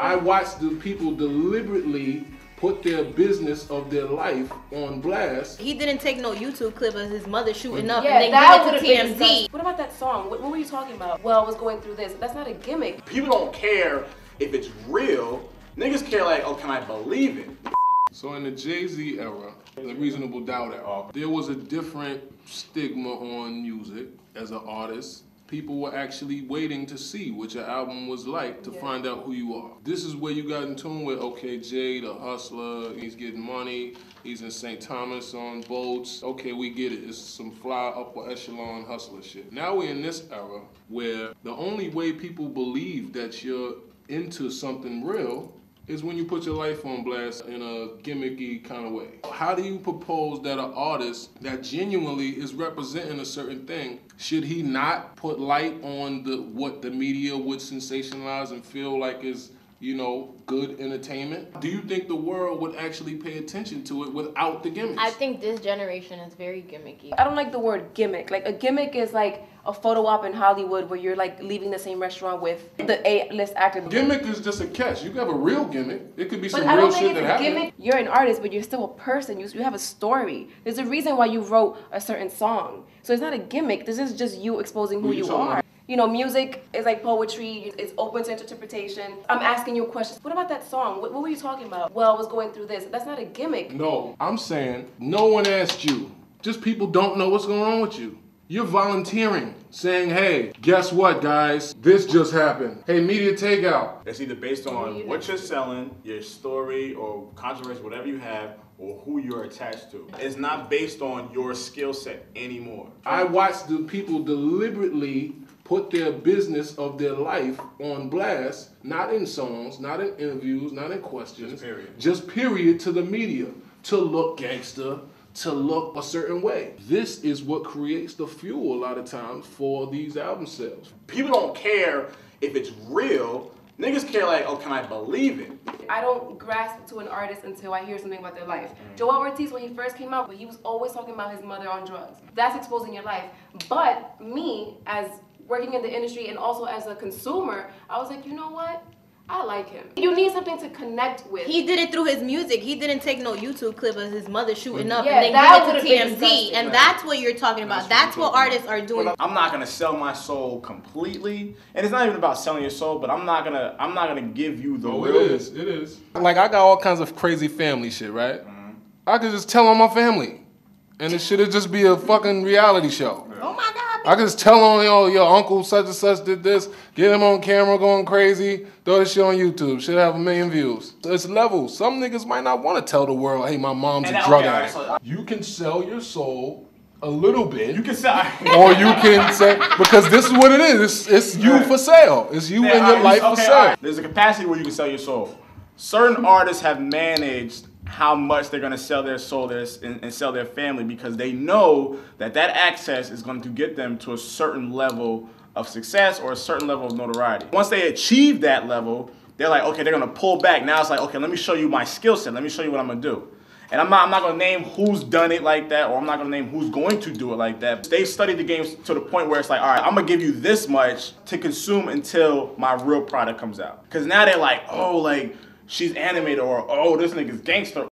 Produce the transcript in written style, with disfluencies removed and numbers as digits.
I watched the people deliberately put their business of their life on blast. He didn't take no YouTube clip of his mother shooting up Yeah, and that then give it to TMZ. What about that song? What were you talking about? Well, I was going through this. That's not a gimmick. People don't care if it's real. Niggas care like, oh, can I believe it? So in the Jay-Z era, the Reasonable Doubt era, there was a different stigma on music as an artist. People were actually waiting to see what your album was like to find out who you are. This is where you got in tune with, okay, Jay, the hustler, he's getting money, he's in St. Thomas on boats. Okay, we get it. It's some fly upper echelon hustler shit. Now we're in this era where the only way people believe that you're into something real is when you put your life on blast in a gimmicky kind of way. How do you propose that an artist that genuinely is representing a certain thing, should he not put light on what the media would sensationalize and feel like is, you know, good entertainment? Do you think the world would actually pay attention to it without the gimmicks? I think this generation is very gimmicky. I don't like the word gimmick. Like, a gimmick is like a photo op in Hollywood where you're like leaving the same restaurant with the A-list actor. Gimmick is just a catch. You can have a real gimmick. It could be some I real don't think shit it's that a happened. gimmick. You're an artist, but you're still a person. You have a story. There's a reason why you wrote a certain song. So it's not a gimmick. This is just you exposing who you are. You know, music is like poetry. It's open to interpretation. I'm asking you questions. What about that song? What were you talking about? Well, I was going through this. That's not a gimmick. No, I'm saying no one asked you. Just people don't know what's going on with you. You're volunteering, saying, hey, guess what, guys? This just happened. Hey, media takeout. It's either based on what you're selling, your story, or controversy, whatever you have, or who you're attached to. It's not based on your skill set anymore. I watched the people deliberately put their business of their life on blast, not in songs, not in interviews, not in questions. Just period to the media, to look gangster, to look a certain way. This is what creates the fuel a lot of times for these album sales. People don't care if it's real. Niggas care like, oh, can I believe it? I don't grasp to an artist until I hear something about their life. Joel Ortiz, when he first came out, he was always talking about his mother on drugs. That's exposing your life. But me, as working in the industry and also as a consumer, I was like, you know what? I like him. You need something to connect with. He did it through his music. He didn't take no YouTube clip of his mother shooting up Yeah, and then give it to TMZ. And that's what you're talking about. That's what artists are doing. I'm not gonna sell my soul completely, and it's not even about selling your soul. But I'm not gonna give you the real. It is. Like, I got all kinds of crazy family shit, right? I could just tell on my family, and it should just be a fucking reality show. Oh my God. I could just tell on, your uncle such and such did this, get him on camera going crazy, throw this shit on YouTube, should have 1 million views. It's levels. Some niggas might not want to tell the world, hey, my mom's a drug addict. You can sell your soul a little bit. You can sell. Or you can say, because this is what it is. It's you for sale. It's you and your life for sale. There's a capacity where you can sell your soul. Certain artists have managed how much they're going to sell their soul and sell their family, because they know that access is going to get them to a certain level of success or a certain level of notoriety. Once they achieve that level, they're like, okay, they're going to pull back. Now it's like, okay, let me show you my skill set. Let me show you what I'm going to do. And I'm not going to name who's done it like that, or I'm not going to name who's going to do it like that. They've studied the game to the point where it's like, all right, I'm going to give you this much to consume until my real product comes out. Because now they're like, oh, like, she's animated, or oh, this nigga's gangster.